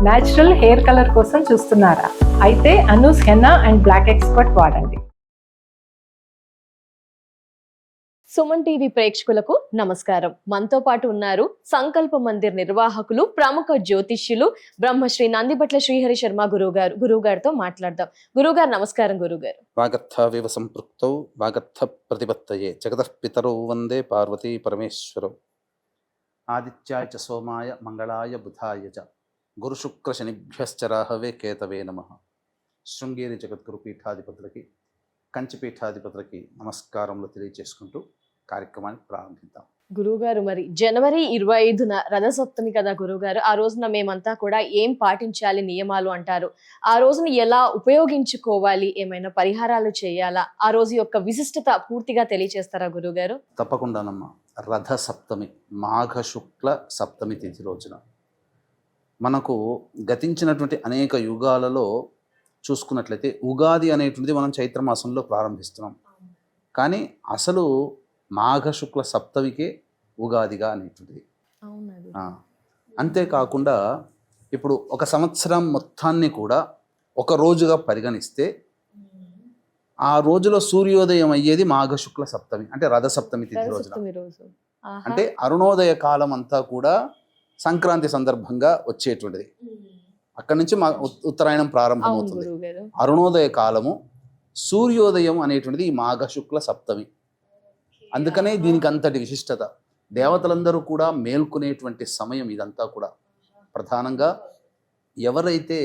Natural hair colour కోసం చూస్తున్నారా? అయితే Anoos henna and black expert వాడండి. సుమన్ టీవీ ప్రేక్షకులకు నమస్కారం. మనతో పాటు ఉన్నారు సంకల్ప మందిర్ నిర్వాహకులు, ప్రముఖ జ్యోతిష్యులు బ్రహ్మశ్రీ నందిబట్ల శ్రీహరి శర్మ గురువు గారితో మాట్లాడదాం. గురువుగారు నమస్కారం. గురుగారు, వాగర్థావివ సంపృక్తౌ వాగర్థ ప్రతిపత్తయే జగతః పితరౌ వందే పార్వతీ పరమేశ్వరౌ. ఆదిత్యాయ చ సోమాయ మంగళాయ బుధాయ చ గురుశుక్ర శనిభ్యశ్చ రాహవే కేతవే నమః. శృంగేరి జగద్గురు పీఠాధిపతులకి, కంచి పీఠాధిపతులకి నమస్కారములు తెలియజేసుకుంటూ కార్యక్రమాన్ని ప్రారంభిద్దాం. గురువుగారు, మరి జనవరి 25న రథసప్తమి కదా గురువుగారు, ఆ రోజున మేమంతా కూడా ఏం పాటించాలి, నియమాలు అంటారు, ఆ రోజున ఎలా ఉపయోగించుకోవాలి, ఏమైనా పరిహారాలు చేయాలా, ఆ రోజు యొక్క విశిష్టత పూర్తిగా తెలియజేస్తారా గురువుగారు? తప్పకుండానమ్మా. రథ సప్తమి, మాఘ శుక్ల సప్తమి తిథి రోజున మనకు గతించినటువంటి అనేక యుగాలలో చూసుకున్నట్లయితే ఉగాది అనేటువంటిది మనం చైత్రమాసంలో ప్రారంభిస్తున్నాం. కానీ అసలు మాఘ శుక్ల సప్తమికే ఉగాదిగా అనేటువంటిది. అంతేకాకుండా ఇప్పుడు ఒక సంవత్సరం మొత్తాన్ని కూడా ఒక రోజుగా పరిగణిస్తే ఆ రోజులో సూర్యోదయం అయ్యేది మాఘ శుక్ల సప్తమి, అంటే రథ సప్తమి తిథి రోజున. అంటే అరుణోదయ కాలం అంతా కూడా సంక్రాంతి సందర్భంగా వచ్చేటువంటిది. అక్కడి నుంచి ఉత్తరాయణం ప్రారంభమవుతుంది. అరుణోదయ కాలము, సూర్యోదయం అనేటువంటిది ఈ మాఘ శుక్ల సప్తమి. అందుకనే దీనికి అంతటి విశిష్టత. దేవతలందరూ కూడా మేల్కొనేటువంటి సమయం ఇదంతా కూడా. ప్రధానంగా ఎవరైతే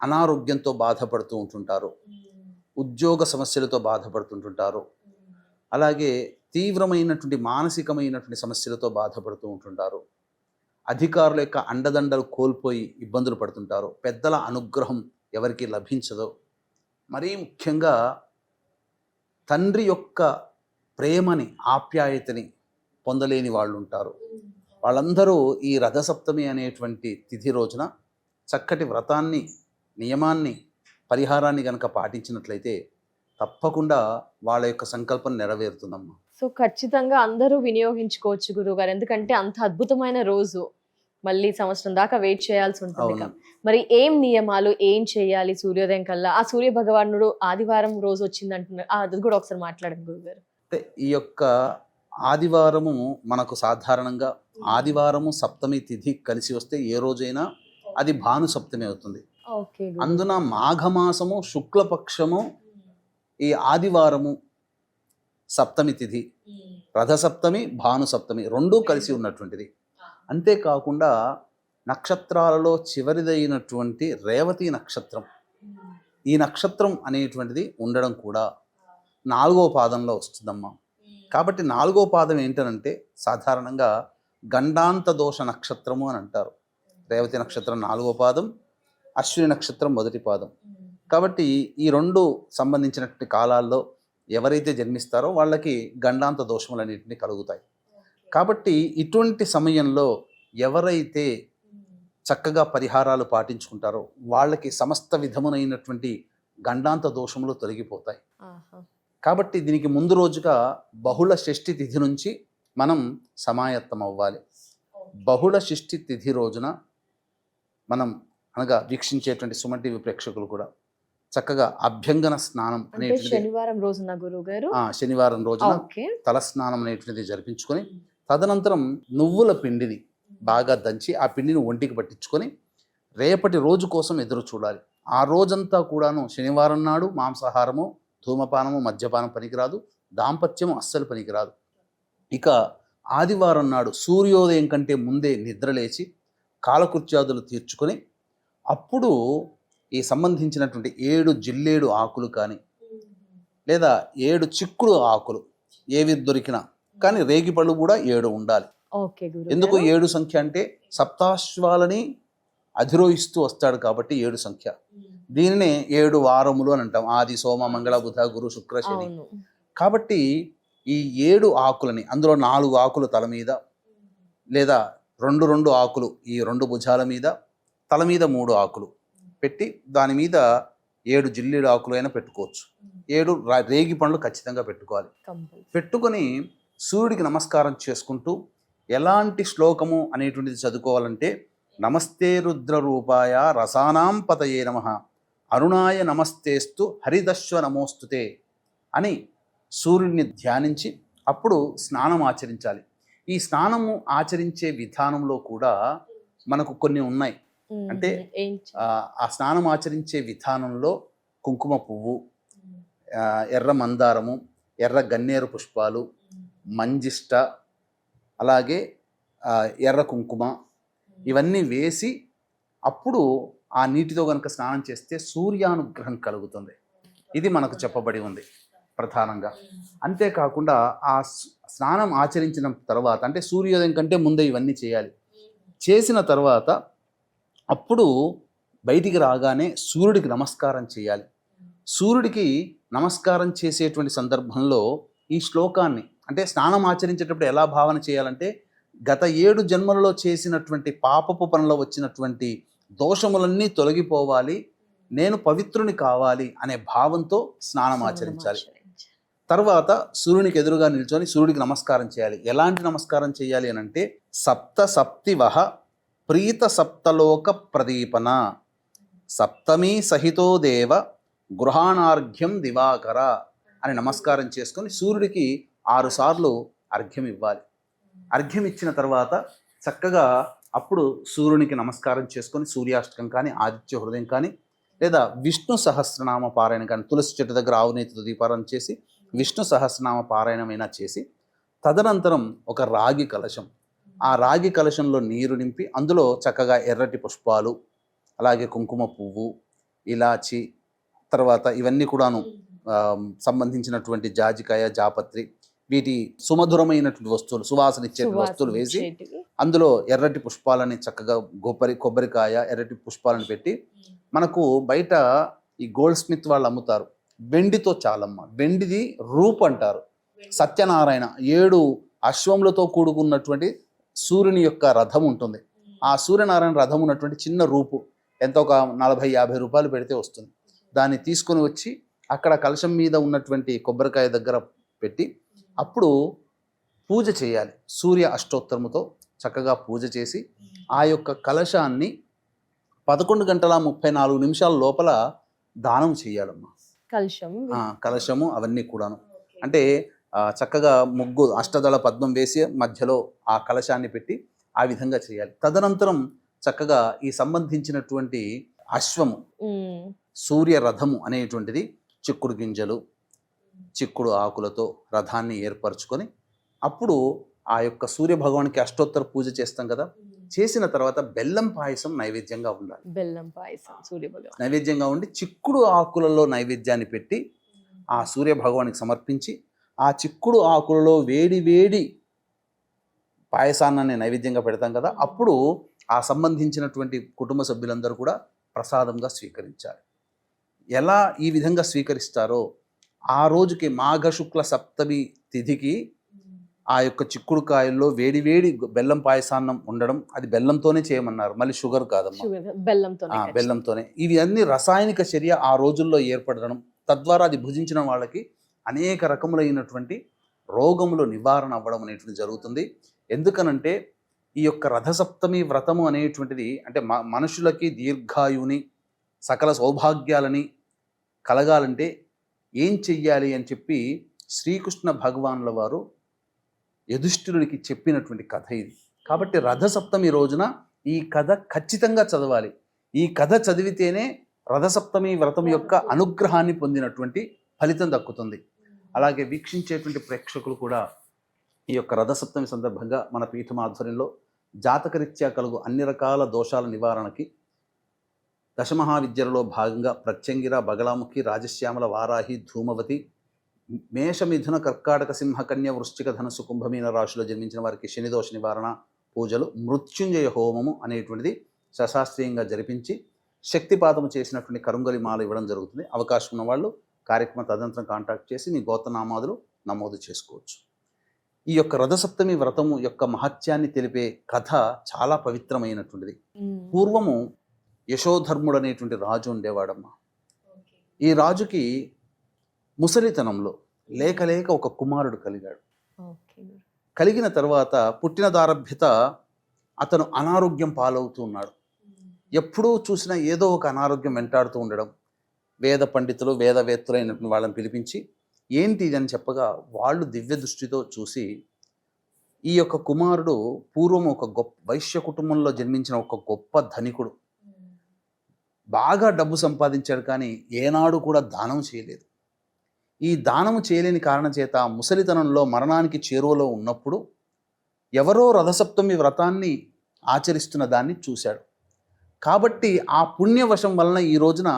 అనారోగ్యంతో బాధపడుతూ ఉంటుంటారో, ఉద్యోగ సమస్యలతో బాధపడుతుంటుంటారో, అలాగే తీవ్రమైనటువంటి మానసికమైనటువంటి సమస్యలతో బాధపడుతూ ఉంటుంటారు, అధికారుల యొక్క అండదండలు కోల్పోయి ఇబ్బందులు పడుతుంటారు, పెద్దల అనుగ్రహం ఎవరికి లభించదో, మరీ ముఖ్యంగా తండ్రి యొక్క ప్రేమని, ఆప్యాయతని పొందలేని వాళ్ళు ఉంటారు. వాళ్ళందరూ ఈ రథసప్తమి అనేటువంటి తిథి రోజున చక్కటి వ్రతాన్ని, నియమాన్ని, పరిహారాన్ని కనుక పాటించినట్లయితే తప్పకుండా వాళ్ళ యొక్క సంకల్పం నెరవేరుతుందమ్మా. సో ఖచ్చితంగా అందరూ వినియోగించుకోవచ్చు గురువుగారు, ఎందుకంటే అంత అద్భుతమైన రోజు, మళ్ళీ సంవత్సరం దాకా వెయిట్ చేయాల్సి ఉంటుంది. మరి ఏం నియమాలు, ఏం చేయాలి సూర్యోదయం కల్లా? ఆ సూర్య భగవానుడు ఆదివారం రోజు వచ్చింది అంటున్నారు, అది కూడా ఒకసారి మాట్లాడండి గురుగారు. ఈ యొక్క ఆదివారము మనకు సాధారణంగా ఆదివారము సప్తమి తిథి కలిసి వస్తే ఏ రోజైనా అది భాను సప్తమి అవుతుంది. అందున మాఘమాసము శుక్లపక్షము ఈ ఆదివారము సప్తమి తిథి, రథసప్తమి, భాను సప్తమి రెండూ కలిసి ఉన్నటువంటిది. అంతేకాకుండా నక్షత్రాలలో చివరిదైనటువంటి రేవతి నక్షత్రం, ఈ నక్షత్రం అనేటువంటిది ఉండడం కూడా 4వ పాదంలో వస్తుందమ్మా. కాబట్టి 4వ పాదం ఏంటనంటే సాధారణంగా గండాంత దోష నక్షత్రము అని అంటారు. రేవతి నక్షత్రం 4వ పాదం, అశ్విని నక్షత్రం 1వ పాదం. కాబట్టి ఈ రెండు సంబంధించినటువంటి కాలాల్లో ఎవరైతే జన్మిస్తారో వాళ్ళకి గండాంత దోషములన్నింటినీ కలుగుతాయి. కాబట్టి ఇటువంటి సమయంలో ఎవరైతే చక్కగా పరిహారాలు పాటించుకుంటారో వాళ్ళకి సమస్త విధమునైనటువంటి గండాంత దోషములు తొలగిపోతాయి. కాబట్టి దీనికి ముందు రోజుగా బహుళ షష్ఠి తిథి నుంచి మనం సమాయత్తం అవ్వాలి. బహుళ షష్ఠి తిథి రోజున మనం అనగా వీక్షించేటువంటి సుమన్ టీవీ ప్రేక్షకులు కూడా చక్కగా అభ్యంగన స్నానం అనేటువంటి శనివారం రోజున గురువుగారు, శనివారం రోజున తల స్నానం అనేటువంటిది జరిపించుకొని, తదనంతరం నువ్వుల పిండిని బాగా దంచి ఆ పిండిని ఒంటికి పట్టించుకొని రేపటి రోజు కోసం ఎదురు చూడాలి. ఆ రోజంతా కూడాను శనివారం నాడు మాంసాహారము, ధూమపానము, మద్యపానం పనికిరాదు, దాంపత్యము అస్సలు పనికిరాదు. ఇక ఆదివారం నాడు సూర్యోదయం కంటే ముందే నిద్రలేచి కాలకృత్యాదులు తీర్చుకొని అప్పుడు ఈ సంబంధించినటువంటి 7 జిల్లేడు ఆకులు కానీ లేదా 7 చిక్కుడు ఆకులు ఏవి దొరికినా కానీ, రేగిపళ్ళు కూడా 7 ఉండాలి. ఎందుకు 7 సంఖ్య అంటే సప్తాశ్వాలని అధిరోహిస్తూ వస్తాడు కాబట్టి 7 సంఖ్య. దీనినే 7 వారములు అని అంటాం. ఆది, సోమ, మంగళ, బుధ, గురు, శుక్ర, శని. కాబట్టి ఈ 7 ఆకులని, అందులో 4 ఆకులు తల మీద లేదా 2 ఆకులు ఈ 2 భుజాల మీద, తల మీద 3 ఆకులు పెట్టి దాని మీద 7 జిల్లేడు ఆకులు అయినా పెట్టుకోవచ్చు. 7 రేగి పండ్లు ఖచ్చితంగా పెట్టుకోవాలి. పెట్టుకొని సూర్యుడికి నమస్కారం చేసుకుంటూ ఎలాంటి శ్లోకము అనేటువంటిది చదువుకోవాలంటే నమస్తే రుద్రరూపాయ రసానాం పతయే నమః అరుణాయ నమస్తేస్తు హరిదశ్వ నమోస్తుతే అని సూర్యుడిని ధ్యానించి అప్పుడు స్నానం ఆచరించాలి. ఈ స్నానము ఆచరించే విధానంలో కూడా మనకు కొన్ని ఉన్నాయి. అంటే ఆ స్నానం ఆచరించే విధానంలో కుంకుమ పువ్వు, ఎర్ర మందారము, ఎర్ర గన్నేరు పుష్పాలు, మంజిష్ట, అలాగే ఎర్ర కుంకుమ ఇవన్నీ వేసి అప్పుడు ఆ నీటితో కనుక స్నానం చేస్తే సూర్యానుగ్రహం కలుగుతుంది. ఇది మనకు చెప్పబడి ఉంది ప్రధానంగా. అంతేకాకుండా ఆ స్నానం ఆచరించిన తర్వాత, అంటే సూర్యోదయం కంటే ముందే ఇవన్నీ చేయాలి. చేసిన తర్వాత అప్పుడు బయటికి రాగానే సూర్యుడికి నమస్కారం చేయాలి. సూర్యుడికి నమస్కారం చేసేటువంటి సందర్భంలో ఈ శ్లోకాన్ని, అంటే స్నానం ఆచరించేటప్పుడు ఎలా భావన చేయాలంటే, గత 7 జన్మలలో చేసినటువంటి పాపపు పనులో వచ్చినటువంటి దోషములన్నీ తొలగిపోవాలి, నేను పవిత్రుని కావాలి అనే భావంతో స్నానం ఆచరించాలి. తర్వాత సూర్యునికి ఎదురుగా నిల్చొని సూర్యుడికి నమస్కారం చేయాలి. ఎలాంటి నమస్కారం చేయాలి అని అంటే, సప్తసప్తివహ ప్రీత సప్తలోక ప్రదీపన సప్తమీ సహితో దేవ గృహాణార్ఘ్యం దివాకర అని నమస్కారం చేసుకొని సూర్యుడికి 6 సార్లు అర్ఘ్యం ఇవ్వాలి. అర్ఘ్యం ఇచ్చిన తర్వాత చక్కగా అప్పుడు సూర్యునికి నమస్కారం చేసుకొని సూర్యాష్టకం కానీ, ఆదిత్య హృదయం కానీ, లేదా విష్ణు సహస్రనామ పారాయణ కానీ, తులసి చెట్టు దగ్గర ఆవునేతితో దీపారాయణ చేసి విష్ణు సహస్రనామ పారాయణమైనా చేసి, తదనంతరం ఒక రాగి కలశం, ఆ రాగి కలశంలో నీరు నింపి అందులో చక్కగా ఎర్రటి పుష్పాలు, అలాగే కుంకుమ పువ్వు, ఇలాచి, తర్వాత ఇవన్నీ కూడాను సంబంధించినటువంటి జాజికాయ, జాపత్రి, వీటి సుమధురమైనటువంటి వస్తువులు, సువాసన ఇచ్చే వస్తువులు వేసి అందులో ఎర్రటి పుష్పాలని చక్కగా కొబ్బరికాయ, ఎర్రటి పుష్పాలను పెట్టి, మనకు బయట ఈ గోల్డ్ స్మిత్ వాళ్ళు అమ్ముతారు, వెండితో చాలమ్మ, వెండిది రూప్ అంటారు, సత్యనారాయణ 7 అశ్వములతో కూడుకున్నటువంటి సూర్యుని యొక్క రథం ఉంటుంది. ఆ సూర్యనారాయణ రథం ఉన్నటువంటి చిన్న రూపు ఎంత, ఒక 40-50 రూపాయలు పెడితే వస్తుంది. దాన్ని తీసుకొని వచ్చి అక్కడ కలశం మీద ఉన్నటువంటి కొబ్బరికాయ దగ్గర పెట్టి అప్పుడు పూజ చేయాలి. సూర్య అష్టోత్తరముతో చక్కగా పూజ చేసి ఆ యొక్క కలశాన్ని 11 గంటల 34 నిమిషాల లోపల దానం చేయాలమ్మా. కలశము అవన్నీ కూడాను, అంటే చక్కగా ముగ్గు అష్టదళ పద్మం వేసి మధ్యలో ఆ కలశాన్ని పెట్టి ఆ విధంగా చేయాలి. తదనంతరం చక్కగా ఈ సంబంధించినటువంటి అశ్వము, సూర్య రథము అనేటువంటిది చిక్కుడు గింజలు, చిక్కుడు ఆకులతో రథాన్ని ఏర్పరచుకొని అప్పుడు ఆ యొక్క సూర్య భగవానికి అష్టోత్తర పూజ చేస్తాం కదా, చేసిన తర్వాత బెల్లం పాయసం నైవేద్యంగా ఉండాలి. బెల్లం పాయసం సూర్య భగవాన్ నైవేద్యంగా ఉండి చిక్కుడు ఆకులలో నైవేద్యాన్ని పెట్టి ఆ సూర్య భగవానికి సమర్పించి, ఆ చిక్కుడు ఆకులలో వేడి వేడి పాయసాన్ని నైవేద్యంగా పెడతాం కదా, అప్పుడు ఆ సంబంధించినటువంటి కుటుంబ సభ్యులందరూ కూడా ప్రసాదంగా స్వీకరించాలి. ఎలా ఈ విధంగా స్వీకరిస్తారో, ఆ రోజుకి మాఘ శుక్ల సప్తమి తిథికి ఆ యొక్క చిక్కుడుకాయల్లో వేడి వేడి బెల్లం పాయసాన్నం ఉండడం, అది బెల్లంతోనే చేయమన్నారు, మళ్ళీ షుగర్ కాదమ్మా, బెల్లంతోనే. ఇవి అన్ని రసాయనిక చర్య ఆ రోజుల్లో ఏర్పడడం, తద్వారా అది భుజించిన వాళ్ళకి అనేక రకములైనటువంటి రోగములు నివారణ అవ్వడం అనేటువంటి జరుగుతుంది. ఎందుకనంటే ఈ యొక్క రథసప్తమి వ్రతము అనేటువంటిది, అంటే మనుషులకి దీర్ఘాయుని సకల సౌభాగ్యాలని కలగాలంటే ఏం చెయ్యాలి అని చెప్పి శ్రీకృష్ణ భగవానుల వారు యుధిష్ఠిరుడికి చెప్పినటువంటి కథ ఇది. కాబట్టి రథసప్తమి రోజున ఈ కథ ఖచ్చితంగా చదవాలి. ఈ కథ చదివితేనే రథసప్తమి వ్రతం యొక్క అనుగ్రహాన్ని పొందినటువంటి ఫలితం దక్కుతుంది. అలాగే వీక్షించేటువంటి ప్రేక్షకులు కూడా ఈ యొక్క రథసప్తమి సందర్భంగా మన పీఠం ఆధ్వర్యంలో జాతకరీత్యా కలుగు అన్ని రకాల దోషాల నివారణకి దశమహావిద్యలలో భాగంగా ప్రత్యంగిర, బగలాముఖి, రాజశ్యామల, వారాహి, ధూమవతి, మేషమిథున, కర్కాటక, సింహకన్య, వృశ్చిక, ధనుసు, కుంభమీన రాశిలో జన్మించిన వారికి శనిదోష నివారణ పూజలు, మృత్యుంజయ హోమము అనేటువంటిది సశాస్త్రీయంగా జరిపించి శక్తిపాతము చేసినటువంటి కరుంగలి మాల ఇవ్వడం జరుగుతుంది. అవకాశం ఉన్న వాళ్ళు కార్యక్రమం తదనంతరం కాంటాక్ట్ చేసి మీ గోత్రనామాదులు నమోదు చేసుకోవచ్చు. ఈ యొక్క రథసప్తమి వ్రతము యొక్క మహత్యాన్ని తెలిపే కథ చాలా పవిత్రమైనటువంటిది. పూర్వము యశోధర్ముడు అనేటువంటి రాజు ఉండేవాడమ్మా. ఈ రాజుకి ముసలితనంలో లేక ఒక కుమారుడు కలిగాడు. కలిగిన తర్వాత పుట్టిన దారభ్యత అతను అనారోగ్యం పాలవుతూ ఉన్నాడు. ఎప్పుడూ చూసినా ఏదో ఒక అనారోగ్యం వెంటాడుతూ ఉండడం. వేద పండితులు వేదవేత్తలైనటువంటి వాళ్ళని పిలిపించి ఏంటి ఇది అని చెప్పగా వాళ్ళు దివ్య దృష్టితో చూసి ఈ యొక్క కుమారుడు పూర్వం ఒక గొప్ప వైశ్య కుటుంబంలో జన్మించిన ఒక గొప్ప ధనికుడు, బాగా డబ్బు సంపాదించాడు, కానీ ఏనాడు కూడా దానం చేయలేదు. ఈ దానము చేయలేని కారణం చేత ముసలితనంలో మరణానికి చేరువలో ఉన్నప్పుడు ఎవరో రథసప్తమి వ్రతాన్ని ఆచరిస్తున్న దాన్ని చూశాడు. కాబట్టి ఆ పుణ్యవశం వలన ఈ రోజున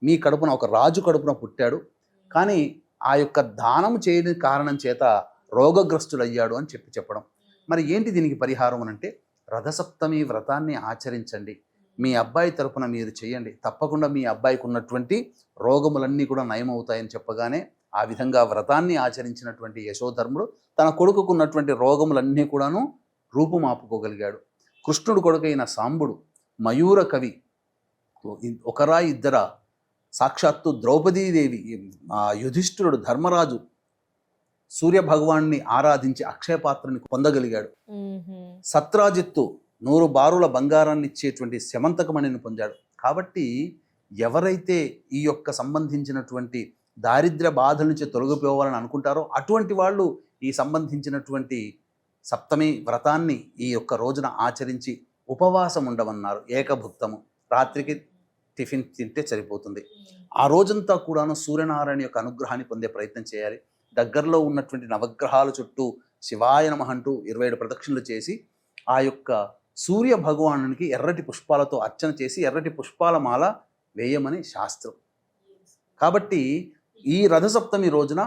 మీ కడుపున ఒక రాజు కడుపున పుట్టాడు, కానీ ఆ యొక్క దానం చేయని కారణం చేత రోగగ్రస్తుడయ్యాడు అని చెప్పడం. మరి ఏంటి దీనికి పరిహారం అని అంటే, రథసప్తమి వ్రతాన్ని ఆచరించండి, మీ అబ్బాయి తరపున మీరు చేయండి, తప్పకుండా మీ అబ్బాయికి ఉన్నటువంటి రోగములన్నీ కూడా నయమవుతాయని చెప్పగానే ఆ విధంగా వ్రతాన్ని ఆచరించినటువంటి యశోధర్ముడు తన కొడుకుకున్నటువంటి రోగములన్నీ కూడాను రూపుమాపుకోగలిగాడు. కృష్ణుడు కొడుకైన సాంబుడు మయూర కవి, ఒకరా ఇద్దరా, సాక్షాత్తు ద్రౌపదీదేవి, యుధిష్ఠిరుడు, ధర్మరాజు సూర్య భగవాన్ని ఆరాధించి అక్షయపాత్రని పొందగలిగాడు. సత్రాజిత్తు 100 బారుల బంగారాన్ని ఇచ్చేటువంటి శమంతకమణిని పొందాడు. కాబట్టి ఎవరైతే ఈ యొక్క సంబంధించినటువంటి దారిద్ర్య బాధల నుంచి తొలగిపోవాలని అనుకుంటారో అటువంటి వాళ్ళు ఈ సంబంధించినటువంటి సప్తమి వ్రతాన్ని ఈ యొక్క రోజున ఆచరించి ఉపవాసం ఉండమన్నారు. ఏకభుక్తము, రాత్రికి టిఫిన్ తింటే సరిపోతుంది. ఆ రోజంతా కూడాను సూర్యనారాయణ యొక్క అనుగ్రహాన్ని పొందే ప్రయత్నం చేయాలి. దగ్గరలో ఉన్నటువంటి నవగ్రహాల చుట్టూ శివాయ నమః అంటూ 27 ప్రదక్షిణలు చేసి ఆ యొక్క సూర్య భగవానునికి ఎర్రటి పుష్పాలతో అర్చన చేసి ఎర్రటి పుష్పాల మాల వేయమని శాస్త్రం. కాబట్టి ఈ రథసప్తమి రోజున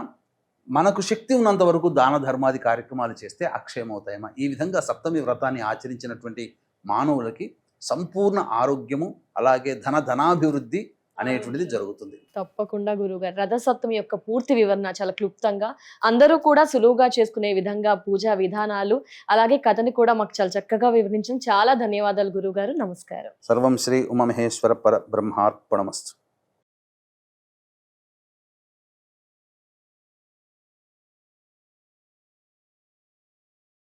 మనకు శక్తి ఉన్నంత వరకు దాన ధర్మాది కార్యక్రమాలు చేస్తే అక్షయమవుతాయమ్మా. ఈ విధంగా సప్తమి వ్రతాన్ని ఆచరించినటువంటి మానవులకి సంపూర్ణ ఆరోగ్యము అలాగే ధనాభివృద్ధి అనేటువంటిది జరుగుతుంది. తప్పకుండా గురువుగారు, రథసప్తమి యొక్క పూర్తి వివరణ చాలా క్లుప్తంగా, అందరూ కూడా సులువుగా చేసుకునే విధంగా పూజా విధానాలు అలాగే కథని కూడా మాకు చాలా చక్కగా వివరించిన చాలా ధన్యవాదాలు గురువుగారు. నమస్కారం. సర్వం శ్రీ ఉమామహేశ్వర పర బ్రహ్మార్పణమస్తు.